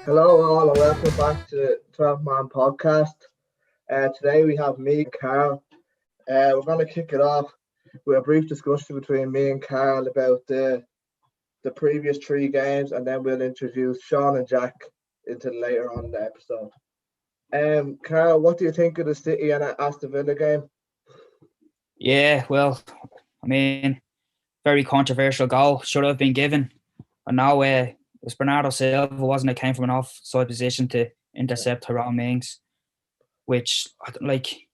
Hello all and welcome back to the 12 Man podcast. Today we have me and Carl. We're going to kick it off with a brief discussion between me and Carl about the previous three games, and then we'll introduce Sean and Jack into later on in the episode. Carl, what do you think of the City and Aston Villa game? Yeah, well, I mean, very controversial goal. Should have been given. And now it was Bernardo Silva, wasn't it? Came from an offside position to intercept Tyrone Mings, which like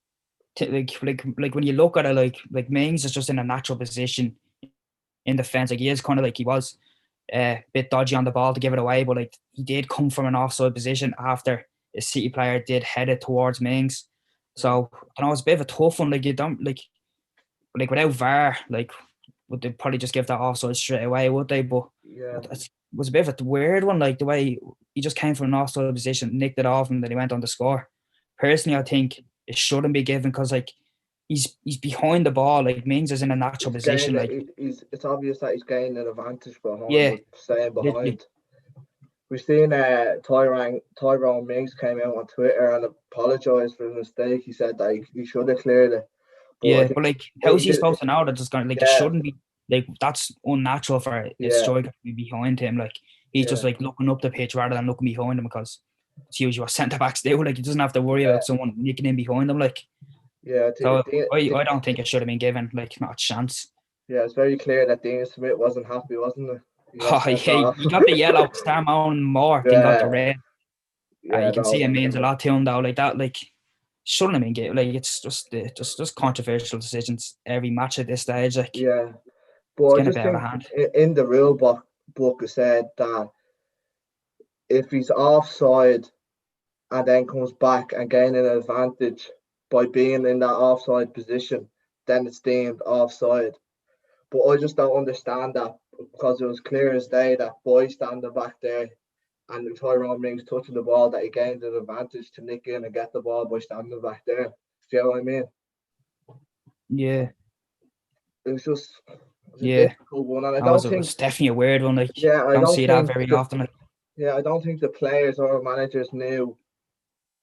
when you look at it, like Mings is just in a natural position in defence. Like he is kind of like he was a bit dodgy on the ball to give it away, but like he did come from an offside position after a City player did head it towards Mings. So it's a bit of a tough one. Like you don't like without VAR, like would they probably just give that offside straight away, would they? But Yeah, it was a bit of a weird one, like the way he just came from an offside position, nicked it off, and then he went on to score. Personally, I think it shouldn't be given because like he's behind the ball. Like Mings is in a natural position. it's obvious that he's gaining an advantage Yeah, staying literally. behind. We've seen Tyrone Mings came out on Twitter and apologised for his mistake. He said that he should have cleared it. But I Yeah, think but like, how is he supposed to know that it's going? Like, it yeah, shouldn't be. Like, that's unnatural for a yeah, striker to be behind him. Like, he's just like looking up the pitch rather than looking behind him, because it's usually what centre backs do. Like, he doesn't have to worry about someone nicking in behind him. Like, so I don't think it should have been given. Like, not a chance. Yeah, it's very clear that Dean Smith wasn't happy, wasn't it? Oh yeah, he got the yellow. Star Mountain more than got the red. You can see it means a lot to him though. Like that, like shouldn't have been given. Like it's just controversial decisions every match at this stage. Like but it's I getting a just bit out of think hand. in the rule book it said that if he's offside and then comes back and gain an advantage by being in that offside position, then it's deemed offside. But I just don't understand that, because it was clear as day that boy standing back there and Tyrone Mings touching the ball, that he gained an advantage to nick in and get the ball by standing back there. Do you know what I mean? Yeah. It was just a Yeah. difficult one, and I It don't think. was definitely a weird one. Like, I don't don't see that think very often. Like, I don't think the players or managers knew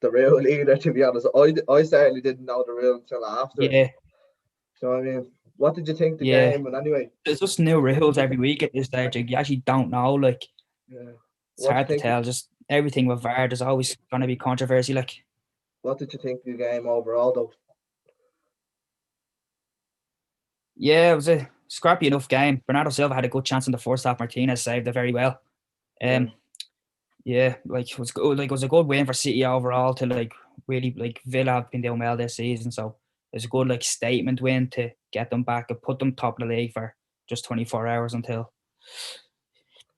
the rule either. To be honest, I certainly didn't know the rule until after. yeah. So I mean, what did you think of the Yeah. game? And anyway, There's just new rules every week at this stage. Like, you actually don't know. Like, it's what do you hard to think? tell. Just everything with VAR, there's always going to be controversy. Like, What did you think of the game overall, though? yeah, it was a scrappy enough game. Bernardo Silva had a good chance in the first half. Martinez saved it very well. Yeah, like it was good. Like it was a good win for City overall. To like really, like Villa have been doing well this season, so it's a good like statement win to get them back and put them top of the league for just 24 hours until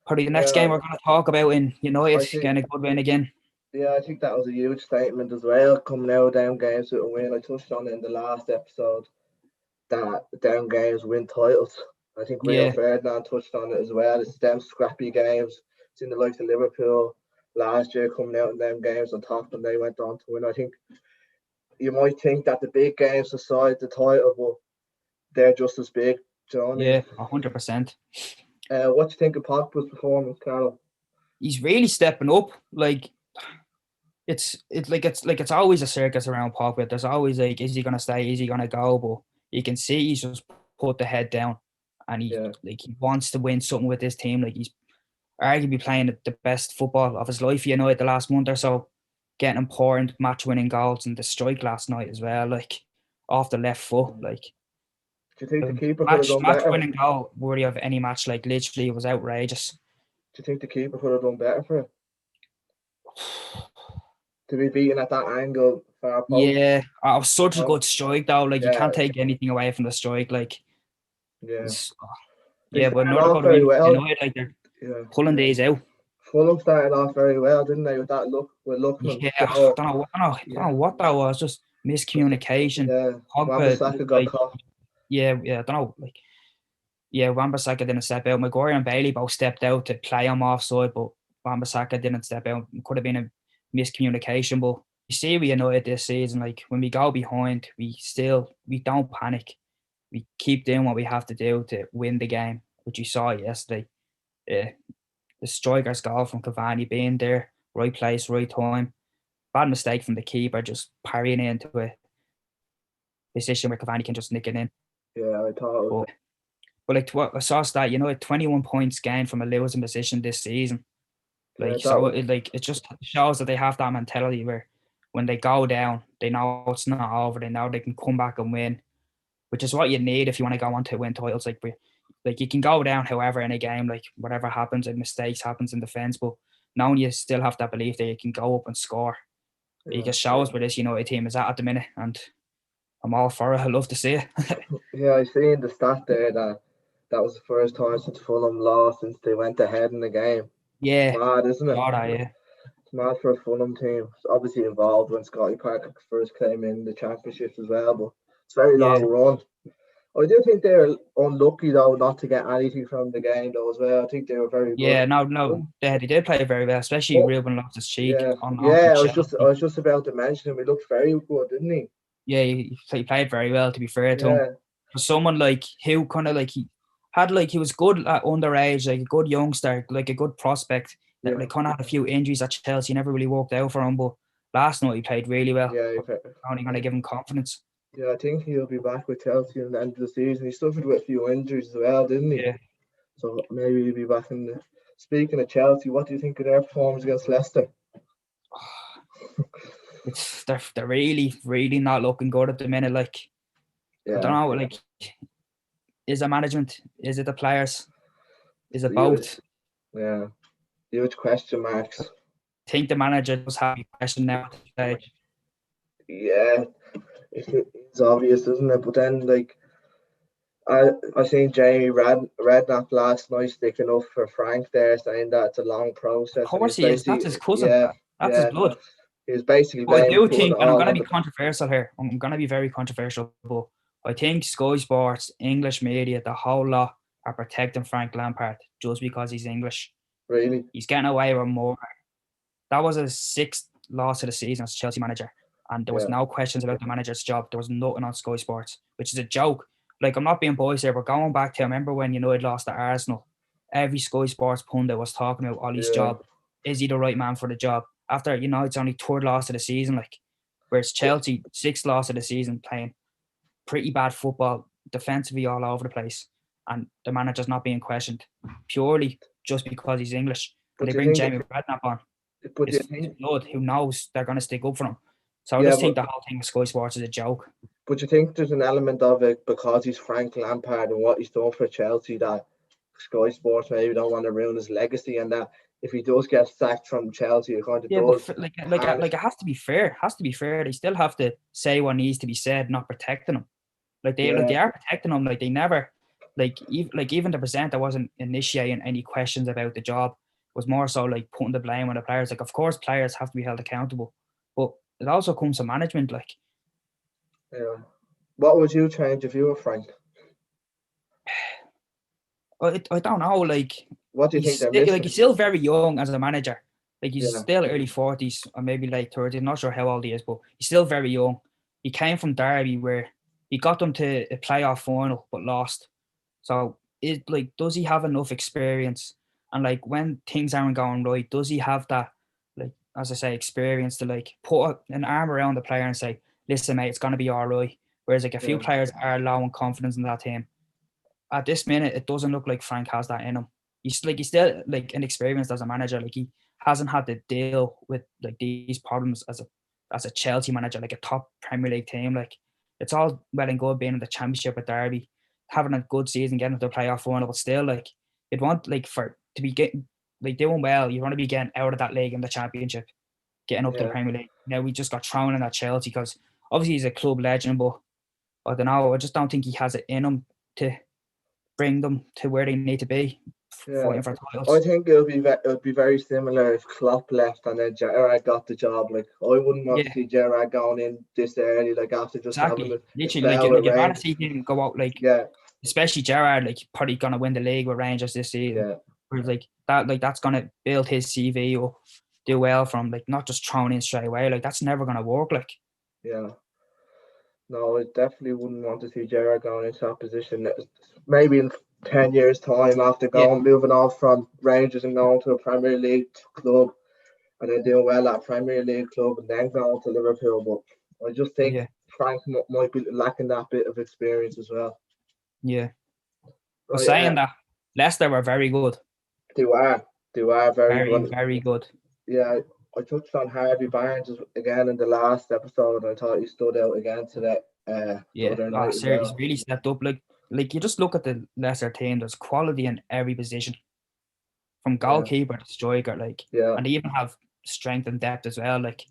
probably the next game we're going to talk about in United getting a good win again. Yeah, I think that was a huge statement as well, coming out of down games with a win. I touched on it in the last episode that down games win titles. I think Rio Ferdinand touched on it as well. It's them scrappy games. It's in the likes of Liverpool last year coming out in them games on top, and they went on to win. I think you might think that the big games aside the title, but they're just as big. Do you know what I mean? 100%. What do you think of Pogba's performance, Carol? He's really stepping up. Like it's always a circus around Pogba. There's always like, is he gonna stay? Is he gonna go? But you can see he's just put the head down, and he wants to win something with this team. Like he's arguably playing the best football of his life, the last month or so, getting important match-winning goals, and the strike last night as well, like off the left foot. Like, do you think the keeper could have done better? Match-winning goal worthy of any match. Like literally, it was outrageous. Do you think the keeper could have done better for it? To be beaten at that angle for our post. Yeah, it was such a good strike though. Like you can't take anything away from the strike. Like, but another good win. United, like they're pulling these out. Fulham started off very well, didn't they? With that Lookman. Yeah, I don't know what that was. Just miscommunication. Wan-Bissaka got caught. Yeah, I don't know. Like, Wan-Bissaka didn't step out. Maguire and Bailey both stepped out to play him offside, but Wan-Bissaka didn't step out. It could have been a miscommunication. But you see, we United this season, like when we go behind, we don't panic. We keep doing what we have to do to win the game, which you saw yesterday. The striker's goal from Cavani being there right place, right time. Bad mistake from the keeper, just parrying into a position where Cavani can just nick it in. Yeah, I thought it was. But like I saw that, 21 points gained from a losing position this season. Yeah, Like, so it just shows that they have that mentality where when they go down, they know it's not over. They know they can come back and win, which is what you need if you want to go on to win titles. Like you can go down, however, in a game, like whatever happens, and mistakes happens in defence, but knowing you still have that belief that you can go up and score. It just shows where this United team is at the minute, and I'm all for it. I love to see it. Yeah, I seen the stat there that was the first time since Fulham lost since they went ahead in the game. Yeah, It's mad, isn't it? yeah. It's mad for a Fulham team. It's obviously involved when Scotty Parker first came in the championships as well, but it's a very long run. I do think they're unlucky though not to get anything from the game though as well. I think they were very good. Yeah, no, they did play very well, especially Ruben Loftus-Cheek. Yeah, on I Chelsea. was just about to mention him. He looked very good, didn't he? Yeah, he played very well, to be fair to him. For someone like who kind of like he was good at underage, like a good youngster, like a good prospect. That like kind of had a few injuries at Chelsea, never really worked out for him. But last night he played really well. Yeah, only going to give him confidence. Yeah, I think he'll be back with Chelsea at the end of the season. He suffered with a few injuries as well, didn't he? Yeah. So maybe he'll be back in the. Speaking of Chelsea, what do you think of their performance against Leicester? They're really, really not looking good at the minute. Like, I don't know. Like, is it management? Is it the players? Is it both? Yeah, huge question marks. I think the manager does have a question now at the stage. Yeah, it's obvious, isn't it? But then, like, I seen Jamie Redknapp last night sticking up for Frank there, saying that it's a long process. Of course he is. That's his cousin. Yeah, that's his blood. He was basically. But I do think, and I'm going to be controversial here. I'm going to be very controversial, but I think Sky Sports, English media, the whole lot are protecting Frank Lampard just because he's English. Really? He's getting away with more. That was his 6th loss of the season as Chelsea manager, and there was no questions about the manager's job. There was nothing on Sky Sports, which is a joke. Like, I'm not being boys here, but going back to, I remember when United lost to Arsenal, every Sky Sports pundit was talking about Ollie's job. Is he the right man for the job? After, it's only 3rd loss of the season, like, whereas Chelsea, 6th loss of the season, playing pretty bad football, defensively all over the place, and the manager's not being questioned purely just because he's English. But they bring Jamie Redknapp on. His blood, who knows they're going to stick up for him. So I just think the whole thing with Sky Sports is a joke. But you think there's an element of it because he's Frank Lampard and what he's done for Chelsea that Sky Sports maybe don't want to ruin his legacy, and that if he does get sacked from Chelsea, it kind of does. But like it has to be fair. It has to be fair. They still have to say what needs to be said, not protecting him. Like they are protecting him. Like they never, even the presenter wasn't initiating any questions about the job. It was more so like putting the blame on the players. Like, of course, players have to be held accountable, but it also comes to management. Like, yeah, what would you change if you were Frank? I don't know. Like, what do you think they're missing? Like, he's still very young as a manager. Like, he's still early 40s or maybe late 30s. I'm not sure how old he is, but he's still very young. He came from Derby where he got them to a playoff final but lost. So, does he have enough experience? And like, when things aren't going right, does he have that, like, as I say, experience to like put an arm around the player and say, "Listen, mate, it's gonna be all right." Whereas like a few players are low in confidence in that team. At this minute, it doesn't look like Frank has that in him. He's still like inexperienced as a manager. Like, he hasn't had to deal with like these problems as a Chelsea manager, like a top Premier League team. Like, it's all well and good being in the Championship with Derby, having a good season, getting to the playoff final, but still, like, you'd want like for to be getting like doing well, you want to be getting out of that league in the Championship, getting up to the Premier League. Now we just got thrown in at Chelsea because obviously he's a club legend, but I don't know. I just don't think he has it in him to bring them to where they need to be, fighting for titles. I think it'll be very similar if Klopp left and then Gerrard got the job. Like, I wouldn't want to see Gerrard going in this early, like after just having literally, like you'd rather see him go out, like, especially Gerrard, like probably gonna win the league with Rangers this season. Yeah. Whereas that's gonna build his CV up, do well from, like, not just thrown in straight away. Like, that's never gonna work. Like, no, I definitely wouldn't want to see Gerrard going into that position. Maybe in 10 years' time after moving off from Rangers and going to a Premier League club, and then doing well at Premier League club and then going to Liverpool. But I just think Yeah, Frank might be lacking that bit of experience as well. yeah. But Right, saying that, Leicester were very good. they are very Very, good. very good. Yeah, I touched on Harvey Barnes again in the last episode. I thought he stood out again today, the Yeah. other Oh, night as seriously, well. really stepped up. Like you just look at the Leicester team, there's quality in every position. From goalkeeper to striker, Yeah, and they even have strength and depth as well. Like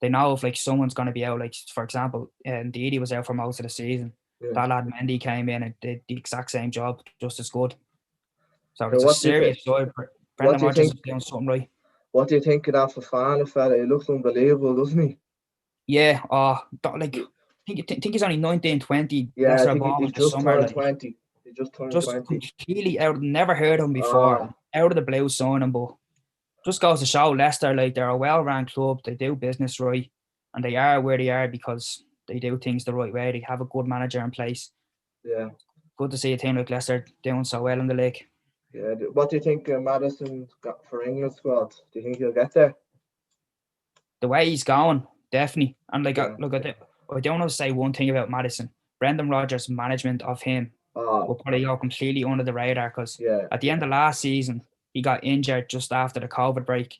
they know if someone's going to be out. Like for example, Ndidi was out for most of the season. yeah. That lad Mendy came in and did the exact same job, just as good. So So it's a serious side. what Brendan do you Rodgers think? is doing something right. What do you think of that Fofana fella? He looks unbelievable, doesn't he? Yeah. I think he's only 19, 20. Yeah, I Leicester think bought him he in the just summer. turned 20. He just turned Just 20. completely out. Never heard of him before. Ah, Out of the blue signing, but just goes to show Leicester, they're a well-run club. They do business right, and they are where they are because they do things the right way. They have a good manager in place. yeah. Good to see a team like Leicester doing so well in the league. Yeah. What do you think Madison's got for England squad? Do you think he'll get there? The way he's going, definitely. And Yeah. look at it. I don't want to say one thing about Madison. Brendan Rodgers' management of him will probably go completely under the radar because Yeah. at the end of last season, he got injured just after the COVID break.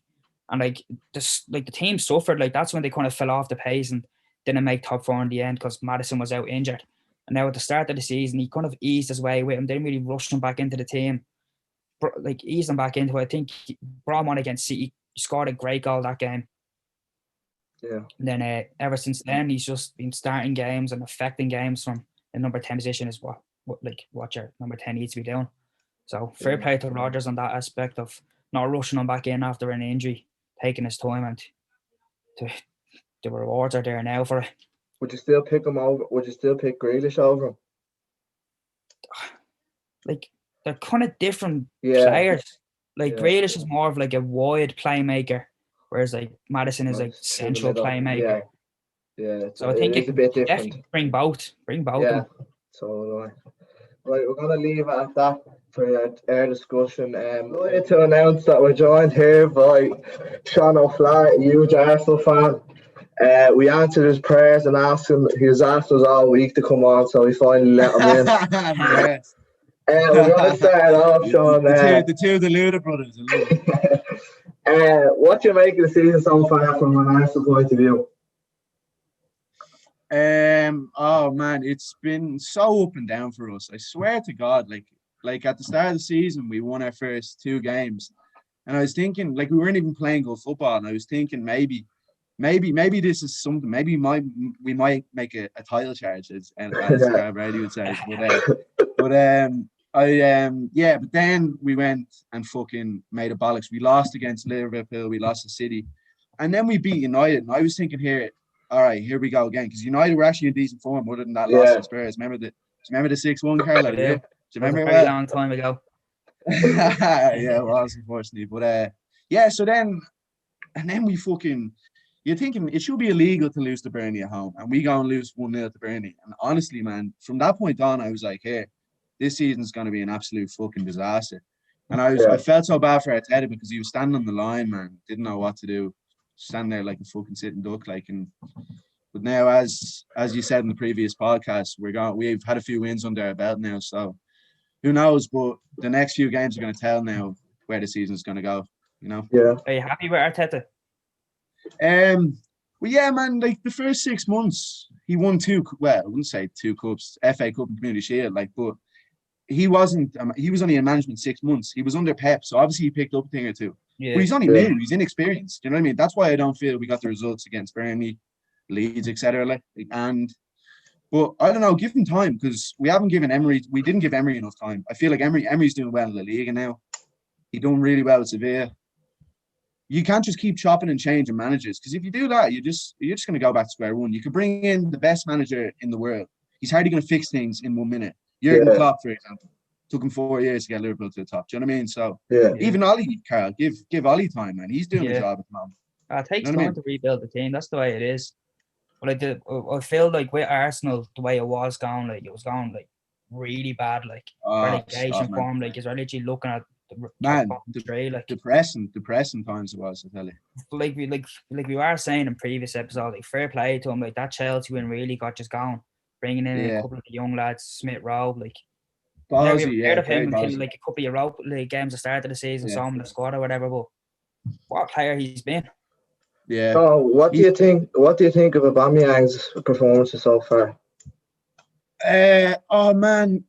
And the team suffered. That's when they kind of fell off the pace and didn't make top four in the end because Madison was out injured. And now at the start of the season, he kind of eased his way with him. They didn't really rush him back into the team. Eased him back into it. I think he brought him on against City. He scored a great goal that game. Yeah. And then ever since then, he's just been starting games and affecting games from the number 10 position is what your number 10 needs to be doing. So fair play to Rodgers on that aspect of not rushing him back in after an injury, taking his time, and the rewards are there now for it. Would you still pick him over? Would you still pick Grealish over him? They're kind of different Yeah. players. Grealish is more of a wide playmaker, whereas Madison is central playmaker. Yeah. So I think it's a bit different. Bring both. Yeah. So right, we're gonna leave it at that for our discussion. To announce that we're joined here by Sean O'Flaherty, a huge Arsenal fan. We answered his prayers and asked him. He has asked us all week to come on, so we finally let him in. We're going to start off, Sean. The two Luda brothers. What do you make of the season so far from an Arsenal point of view? Oh man, it's been so up and down for us. I swear to God, like at the start of the season, we won our first 2 games, and I was thinking we weren't even playing good football, and I was thinking maybe this is something. Maybe we might make a title charge, as Carl Brady would say. But then we went and fucking made a bollocks. We lost against Liverpool. We lost to City, and then we beat United. And I was thinking here, all right, here we go again, because United were actually in decent form other than that loss to Spurs. Remember the 6-1, Carlo? Yeah. Do you remember? A very long time ago. Yeah, it was, unfortunately. But so then we fucking, you're thinking it should be illegal to lose to Burnley at home, and we go and lose 1-0 to Burnley. And honestly, man, from that point on, I was like, hey, this season's going to be an absolute fucking disaster. And I felt so bad for Arteta because he was standing on the line, man, didn't know what to do. Stand there like a fucking sitting duck, but now, as you said in the previous podcast, we've had a few wins under our belt now, so who knows? But the next few games are going to tell now where the season's going to go. Yeah. Are you happy with Arteta? Well, yeah, man. The first 6 months, he won 2. Well, I wouldn't say 2 cups, FA Cup and Community Shield. But he wasn't. He was only in management 6 months. He was under Pep, so obviously he picked up a thing or two. Yeah. But he's only new. He's inexperienced. You know what I mean? That's why I don't feel we got the results against Burnley, Leeds, etc. But I don't know. Give him time, because we haven't given Emery. We didn't give Emery enough time. I feel like Emery's doing well in the league now. He's doing really well at Sevilla. You can't just keep chopping and changing managers, because if you do that, you're just going to go back to square one. You could bring in the best manager in the world. He's hardly going to fix things in 1 minute. Jurgen Klopp, for example, took him 4 years to get Liverpool to the top. Do you know what I mean? So even Ollie, Carl, give Ollie time, man. He's doing the job at the moment. It takes time to rebuild the team. That's the way it is. But I feel like with Arsenal, the way it was going, it was going really bad, relegation form. You're literally looking at Man, Stray, like depressing times it was, I tell you. we were saying in previous episodes, like fair play to him, like that Chelsea win really got just going, bringing in a couple of the young lads, Smith Rowe, like never Ballsy, heard of him very until ballsy. like a couple of Europa League games at the start of the season, Yeah. saw him in the squad or whatever. But what a player he's been. Yeah. So, what do you think? What do you think of Aubameyang's performances so far? Oh man.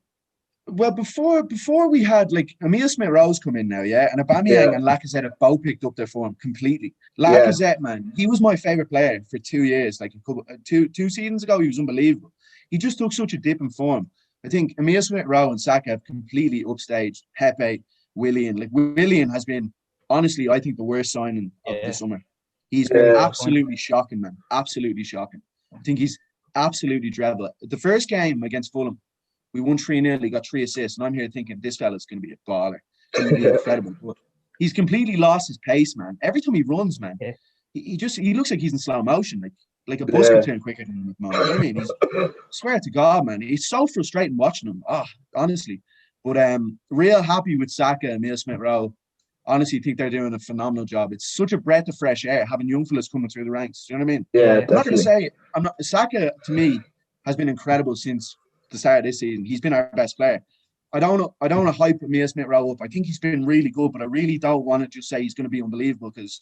Well, before we had like Emile Smith-Rowe's come in now, yeah, and Aubameyang and Lacazette have both picked up their form completely. Lacazette, man, he was my favorite player for 2 years. Like two seasons ago, he was unbelievable. He just took such a dip in form. I think Emile Smith-Rowe and Saka have completely upstaged Pepe, Willian. Like Willian has been, honestly, I think the worst signing of the summer. He's been absolutely shocking, man. Absolutely shocking. I think he's absolutely dreadful. The first game against Fulham, we won 3-0. He got 3 assists, and I'm here thinking this fella's going to be a baller. He's going to be incredible. But he's completely lost his pace, man. Every time he runs, man, he looks like he's in slow motion, like a bus could turn quicker than him at the moment. You know what I mean? Swear to God, man, he's so frustrating watching him. Honestly. But real happy with Saka and Emile Smith-Rowe. Honestly, think they're doing a phenomenal job. It's such a breath of fresh air having young fellas coming through the ranks. Do you know what I mean? Yeah, I'm not going to say Saka to me has been incredible since the start of this season. He's been our best player. I don't want to hype Emile Smith-Rowe up. I think he's been really good, but I really don't want to just say he's going to be unbelievable because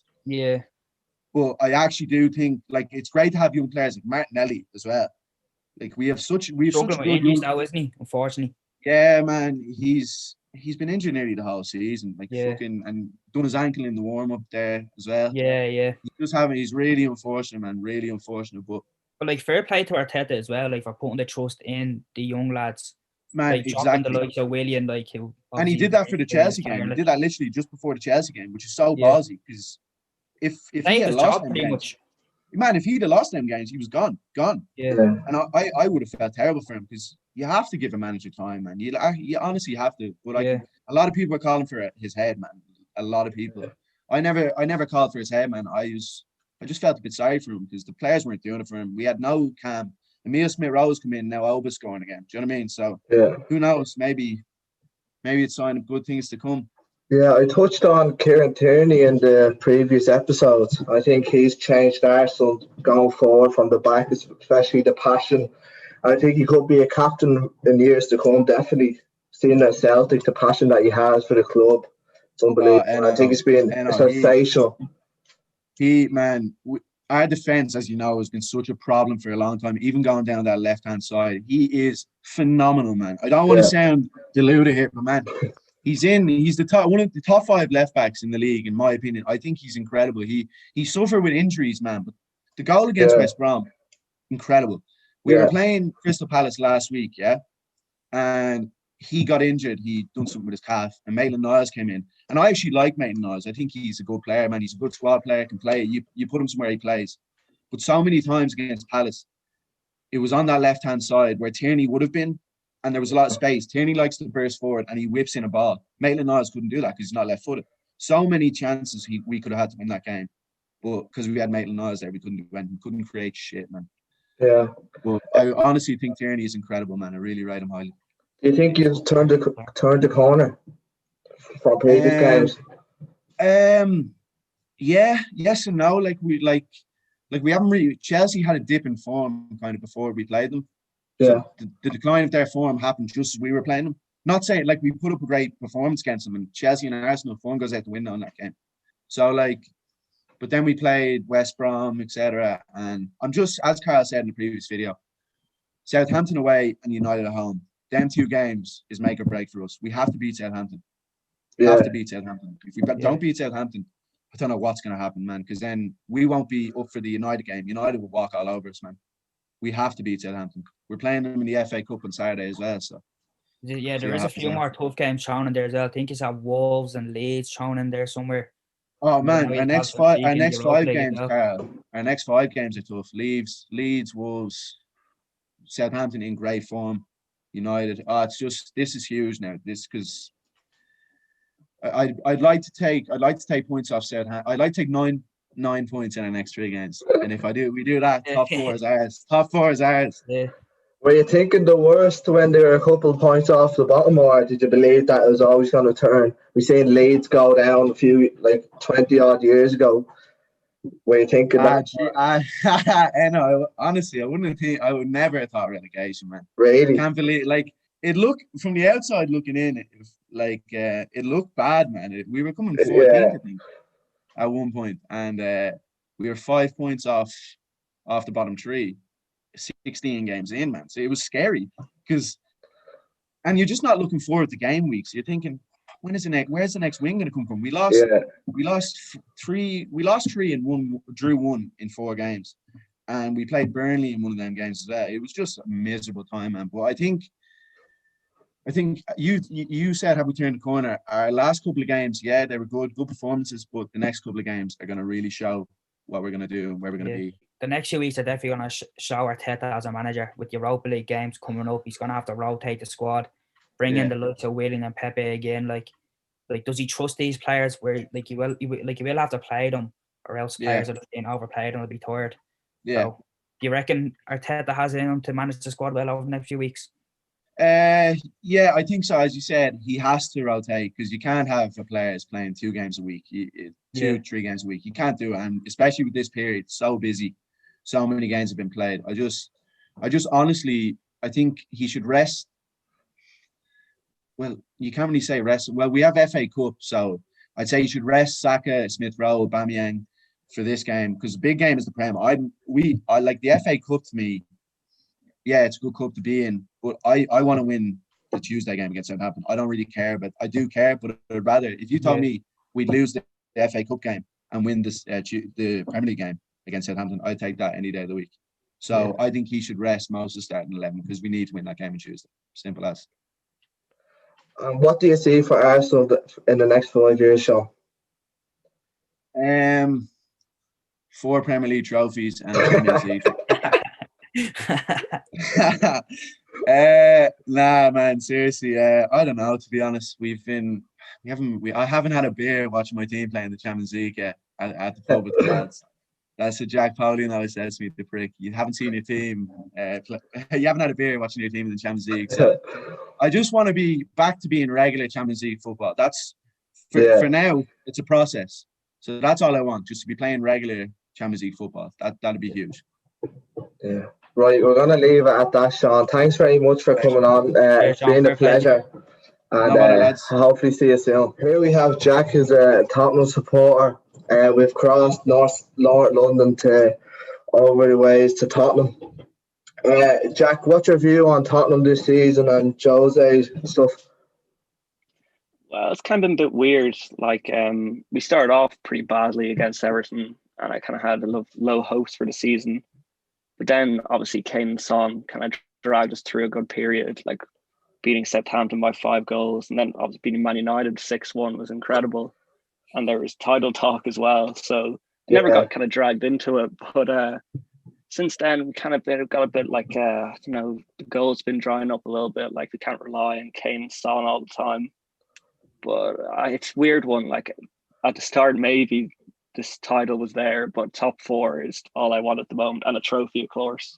well, I actually do think like it's great to have young players like Martinelli as well. Like we have such good injuries now, isn't he? Unfortunately. Yeah, man, he's been injured nearly the whole season, fucking, and done his ankle in the warm up there as well. Yeah. He's really unfortunate, man, really unfortunate. But like fair play to Arteta as well, like for putting the trust in the young lads. Man, like exactly. The likes of Willian, like and he did that for the Chelsea game. He did that literally just before the Chelsea game, which is so ballsy because if he had lost them games, man, if he'd have lost them games, he was gone. Yeah. And I would have felt terrible for him because you have to give a manager time, man. You honestly have to. But like a lot of people are calling for his head, man. A lot of people. I never called for his head, man. I just felt a bit sorry for him because the players weren't doing it for him. We had no Cam. Emile Smith-Rowe's come in now. Oba's scoring again. Do you know what I mean? So who knows? Maybe it's a sign of good things to come. Yeah, I touched on Kieran Tierney in the previous episodes. I think he's changed Arsenal going forward from the back, especially the passion. I think he could be a captain in years to come. Definitely seeing at Celtic, the passion that he has for the club. It's unbelievable. I think he's been sensational. Our defense, as you know, has been such a problem for a long time, even going down that left-hand side. He is phenomenal, man. I don't want to sound deluded here, but man, he's one of the top 5 left-backs in the league, in my opinion. I think he's incredible. He suffered with injuries, man, but the goal against West Brom, incredible. We were playing Crystal Palace last week, and he got injured. He done something with his calf, and Maitland-Niles came in. And I actually like Maitland-Niles. I think he's a good player, man. He's a good squad player, can play. You put him somewhere he plays. But so many times against Palace, it was on that left-hand side where Tierney would have been, and there was a lot of space. Tierney likes to burst forward, and he whips in a ball. Maitland-Niles couldn't do that because he's not left-footed. So many chances we could have had to win that game. But because we had Maitland-Niles there, we couldn't create shit, man. Yeah. But I honestly think Tierney is incredible, man. I really rate him highly. Do you think you've turned the corner from previous games? Yeah, yes and no. Like we haven't really. Chelsea had a dip in form kind of before we played them. Yeah. So the decline of their form happened just as we were playing them. Not saying like we put up a great performance against them, and Chelsea and Arsenal form goes out the window in that game. So but then we played West Brom, etc. And I'm just, as Carl said in the previous video, Southampton away and United at home. Them 2 games is make or break for us. We have to beat Southampton. We have to beat Southampton. If we don't beat Southampton, I don't know what's going to happen, man, because then we won't be up for the United game. United will walk all over us, man. We have to beat Southampton. We're playing them in the FA Cup on Saturday as well. So there is a few more tough games shown in there as well. I think it's at Wolves and Leeds shown in there somewhere. Oh man, our next 5 games, Carl. Our next 5 games are tough. Leeds, Wolves, Southampton in great form. United. This is huge now. This because I'd like to take points off Southampton. I'd like to take 9 points in our next 3 games. And if we do that, top 4 is ours. Top 4 is ours. Yeah. Were you thinking the worst when they were a couple of points off the bottom, or did you believe that it was always going to turn? We seen Leeds go down a few, like 20 odd years ago. Were you thinking that? I know. Honestly, I would never have thought relegation, man. Really? Can't believe, like, it looked from the outside looking in, it looked bad, man. We were coming 14th, I think, at one point, and we were 5 points off the bottom three, 16 games in, man. So it was scary and you're just not looking forward to game weeks. You're thinking, where's the next win going to come from? We lost three and drew one in 4 games, and we played Burnley in one of them games as well. It was just a miserable time, man. But I think you said, have we turned the corner? Our last couple of games, yeah, they were good performances, but the next couple of games are going to really show what we're going to do and where we're going to be. The next few weeks are definitely going to show Arteta as a manager. With Europa League games coming up, he's going to have to rotate the squad, bring in the likes of Willian and Pepe again. Like, does he trust these players? Where he will have to play them, or else players are being overplayed and will be tired. Yeah. So, do you reckon Arteta has it in him to manage the squad well over the next few weeks? Yeah, I think so. As you said, he has to rotate, because you can't have the players playing 2 games a week, 3 games a week. You can't do it, and especially with this period, so busy, so many games have been played. I just honestly, I think he should rest. Well, you can't really say rest. Well, we have FA Cup, so I'd say you should rest Saka, Smith Rowe, Aubameyang for this game, because the big game is the Prem. I like the FA Cup to me. Yeah, it's a good cup to be in, but I want to win the Tuesday game against Southampton. I don't really care, but I do care. But I'd rather, if you told me we'd lose the FA Cup game and win this the Premier League game against Southampton, I'd take that any day of the week. So I think he should rest most of the starting 11, because we need to win that game on Tuesday. Simple as. What do you see for Arsenal in the next 5 years, Sean? 4 Premier League trophies and Champions League. Nah, man, seriously. I don't know, to be honest. I haven't had a beer watching my team playing the Champions League at the pub with the lads. That's what Jack Paulian always says to me, the prick. You haven't seen your team you haven't had a beer watching your team in the Champions League. So I just want to be back to being regular Champions League football. That's for now, it's a process. So that's all I want, just to be playing regular Champions League football. That'd be huge. Yeah. Right, we're going to leave it at that, Sean. Thanks very much for coming on. It's been a pleasure. And hopefully see you soon. Here we have Jack, who's a Tottenham supporter. We've crossed North London to over the ways to Tottenham. Jack, what's your view on Tottenham this season and Jose's stuff? Well, it's kind of been a bit weird. Like, we started off pretty badly against Everton, and I kind of had low hopes for the season. But then, obviously, Kane and Son kind of dragged us through a good period, like beating Southampton by 5 goals, and then obviously beating Man United 6-1 was incredible. And there was title talk as well, so never got kind of dragged into it. But since then, we kind of got a bit like, the goal's been drying up a little bit. Like, we can't rely on Kane and Son all the time. But it's a weird one. Like, at the start, maybe this title was there, but top 4 is all I want at the moment, and a trophy, of course.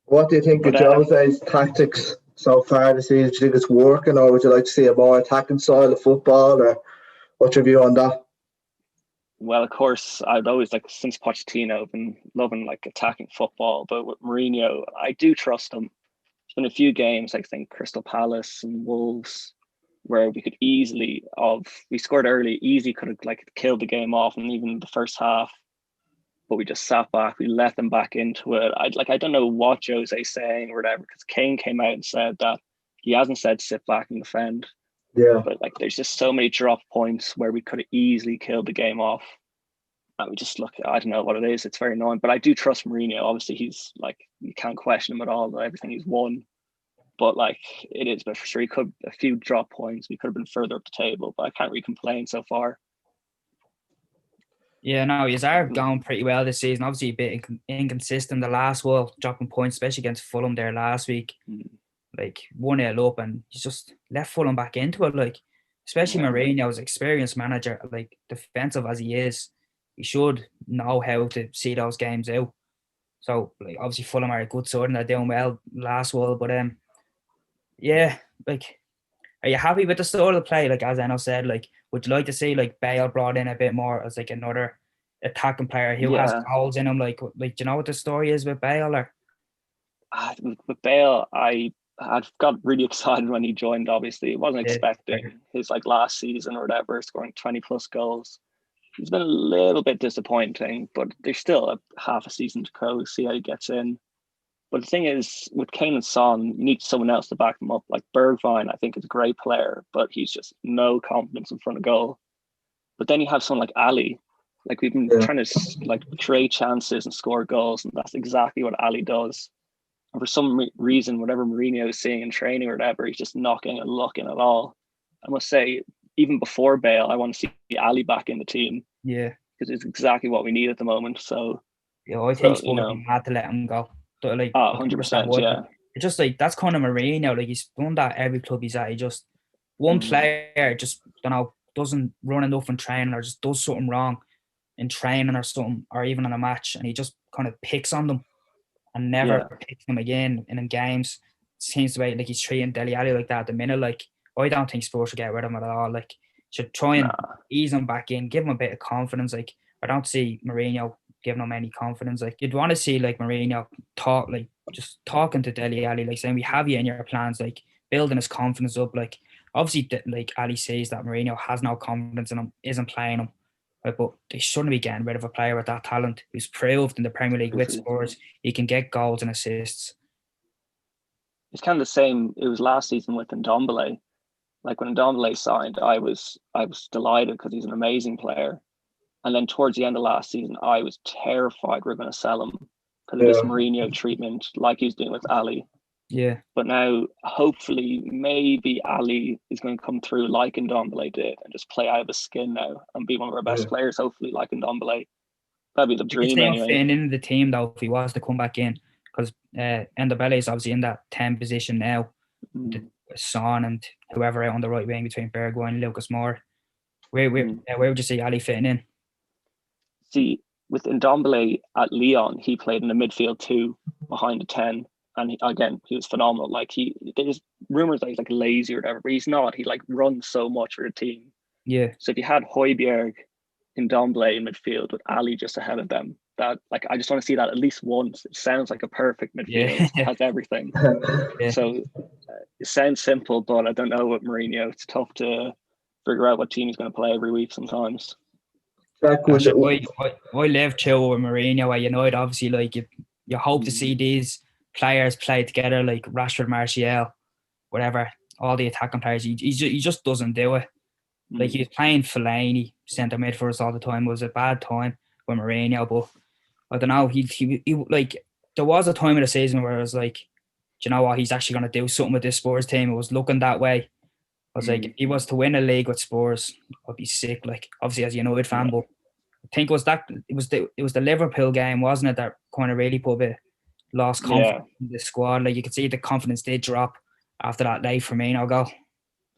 What do you think of Jose's tactics so far this season? Do you think it's working, or would you like to see a more attacking style of football, or what's your view on that? Well, of course, I'd always, like, since Pochettino, I've been loving, like, attacking football. But with Mourinho, I do trust him. There's been a few games, I think Crystal Palace and Wolves, where we could we scored early, easily could have, like, killed the game off, and even the first half. But we just sat back. We let them back into it. I don't know what Jose's saying or whatever, because Kane came out and said that he hasn't said sit back and defend. Yeah. But, like, there's just so many drop points where we could have easily killed the game off. And we just I don't know what it is. It's very annoying. But I do trust Mourinho. Obviously, he's, like, you can't question him at all, everything he's won. But, like, it is, but for sure, he could a few drop points. We could have been further up the table, but I can't really complain so far. Yeah, no, he's going pretty well this season. Obviously, a bit inconsistent the last while, dropping points, especially against Fulham there last week. Like, 1-0 up, and he's just left Fulham back into it. Like, especially Mourinho's experienced manager, like, defensive as he is, he should know how to see those games out. So like obviously Fulham are a good side and they're doing well last while, but yeah, like, are you happy with the style of play? Like as Eno said, like would you like to see like Bale brought in a bit more as like another attacking player who has Yeah. goals in him? Like do you know what the story is with Bale? Or With Bale, I got really excited when he joined. Obviously, wasn't yeah, expecting his like last season or whatever, scoring 20 plus goals. He's been a little bit disappointing, but there's still a half a season to go. See how he gets in. But the thing is, with Kane and Son, you need someone else to back them up. Like Bergwijn, I think is a great player, but he's just no confidence in front of goal. But then you have someone like Ali. Like we've been trying to like create chances and score goals, and that's exactly what Ali does. And for some reason, whatever Mourinho is seeing in training or whatever, he's just not getting a look in at all. I must say, even before Bale, I want to see Ali back in the team yeah. because it's exactly what we need at the moment. So, Yeah, I think you Spurs know, had to let him go. But like, I can understand 100%, why. yeah. It's just like that's kind of Mourinho. Like he's done that every club he's at. He just one player just doesn't run enough in training or just does something wrong in training or something or even in a match, and he just kind of picks on them and never picks them again in games. It seems to be like he's treating Dele Alli like that at the minute. Like I don't think Spurs should get rid of him at all. Like should try and ease him back in, give him a bit of confidence. Like I don't see Mourinho giving him any confidence. Like you'd want to see like Mourinho just talking to Dele Alli, like saying we have you in your plans, like building his confidence up. Like obviously like Ali says that Mourinho has no confidence in him, isn't playing him. But they shouldn't be getting rid of a player with that talent who's proved in the Premier League with Spurs he can get goals and assists. It's kind of the same. It was last season with Ndombele. Like when Ndombele signed, I was delighted because he's an amazing player. And then towards the end of last season, I was terrified we were going to sell him because of this Mourinho treatment, like he's doing with Ali. Yeah. But now, hopefully, maybe Ali is going to come through like Ndombele did and just play out of his skin now and be one of our best players, hopefully, like Ndombele. That'd be the dream anyway. Fitting in the team, though, if he was to come back in, because Ndombele is obviously in that 10 position now. Son and whoever out on the right wing between Bergwijn and Lucas Moura. Where would you see Ali fitting in? See, with Ndombele at Lyon, he played in the midfield too, behind the 10. And he was phenomenal. Like there's rumors that he's like lazy or whatever, but he's not. He like runs so much for the team. Yeah. So if you had Højbjerg, Ndombele in midfield with Ali just ahead of them, that like I just want to see that at least once. It sounds like a perfect midfield. It has everything. So it sounds simple, but I don't know with Mourinho. It's tough to figure out what team he's going to play every week sometimes. I live chill with Mourinho at United. Obviously, like you hope to see these players play together, like Rashford, Martial, whatever, all the attacking players. He just doesn't do it. Like he was playing Fellaini centre mid for us all the time. It was a bad time with Mourinho, but I don't know. He like there was a time in the season where I was like, do you know what? He's actually going to do something with this Spurs team. It was looking that way. I was like, if he was to win a league with Spurs, I'd be sick. Like obviously as a United fan, but I think it was the Liverpool game, wasn't it, that kind of really put a bit lost confidence in the squad. Like you could see the confidence did drop after that late Firmino goal.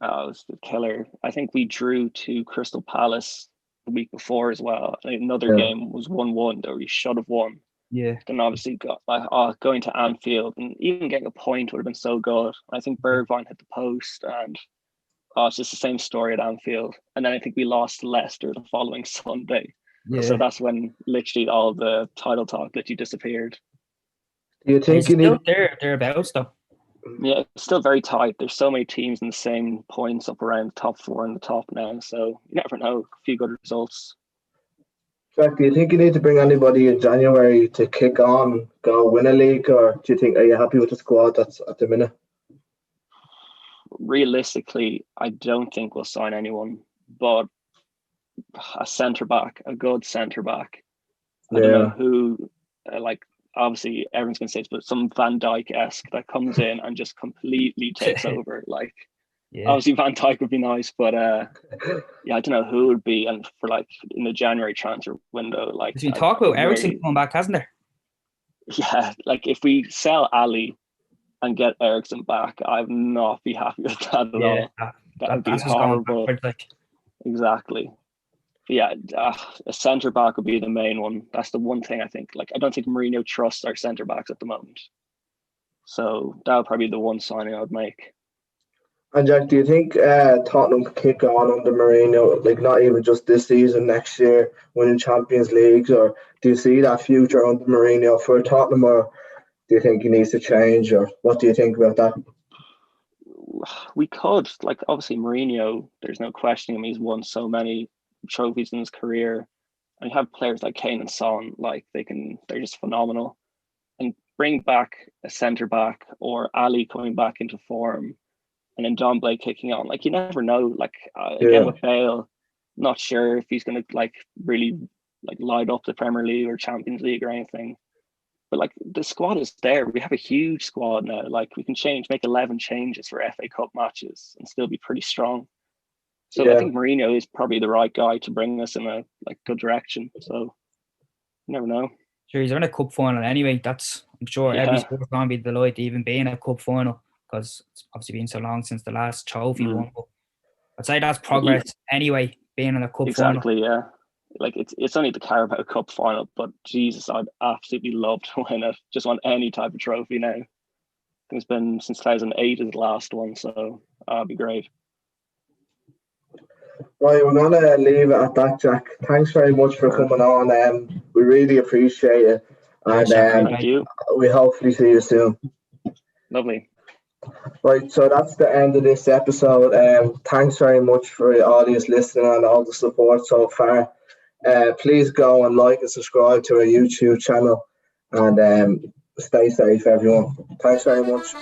Oh, it was the killer. I think we drew to Crystal Palace the week before as well. Another game was 1-1 that we should have won. Yeah. Then obviously got going to Anfield and even getting a point would have been so good. I think Bergwijn hit the post and it's just the same story at Anfield. And then I think we lost to Leicester the following Sunday. Yeah. So that's when literally all the title talk literally disappeared. Do you think you need thereabouts though? Yeah, it's still very tight. There's so many teams in the same points up around the top 4 in the top now. So you never know. A few good results. Jack, do you think you need to bring anybody in January to kick on, go win a league, or do you think are you happy with the squad that's at the minute? Realistically, I don't think we'll sign anyone, but a good centre back. I don't know who, obviously everyone's going to say it's but some Van Dijk-esque that comes in and just completely takes over. Like, obviously Van Dijk would be nice, but I don't know who it would be. And for like in the January transfer window, like there's been talk about Eriksen coming back, hasn't there? Yeah, like if we sell Ali and get Eriksen back, I would not be happy with that at all. That would be horrible. Exactly. yeah, a centre back would be the main one. That's the one thing I think. Like, I don't think Mourinho trusts our centre backs at the moment. So that would probably be the one signing I would make. And Jack, do you think Tottenham could kick on under Mourinho, like not even just this season, next year, winning Champions Leagues, or do you see that future under Mourinho for Tottenham, or do you think he needs to change, or what do you think about that? We could, like, obviously Mourinho, there's no questioning him. He's won so many trophies in his career. And you have players like Kane and Son, like they're just phenomenal. And bring back a centre back or Ali coming back into form, and then Dombley kicking on. Like, you never know. Like, again with Bale, not sure if he's going to like really like light up the Premier League or Champions League or anything. But like, the squad is there. We have a huge squad now. Like, we can make 11 changes for FA Cup matches and still be pretty strong. So I think Mourinho is probably the right guy to bring us in a like good direction. So you never know. Sure, he's in a cup final anyway. I'm sure every sport's going to be delighted to even be in a cup final, because it's obviously been so long since the last trophy won. But I'd say that's progress anyway, being in a cup final. Exactly, yeah. Like, it's only the Carabao Cup final, but Jesus, I'd absolutely love to win it. Just want any type of trophy now. I think it's been since 2008 is the last one, so that'd be great. Right, we're going to leave it at that, Jack. Thanks very much for coming on. We really appreciate it. And thank you. We hopefully see you soon. Lovely. Right, so that's the end of this episode. Thanks very much for the audience listening and all the support so far. Please go and like and subscribe to our YouTube channel, and stay safe, everyone. Thanks very much.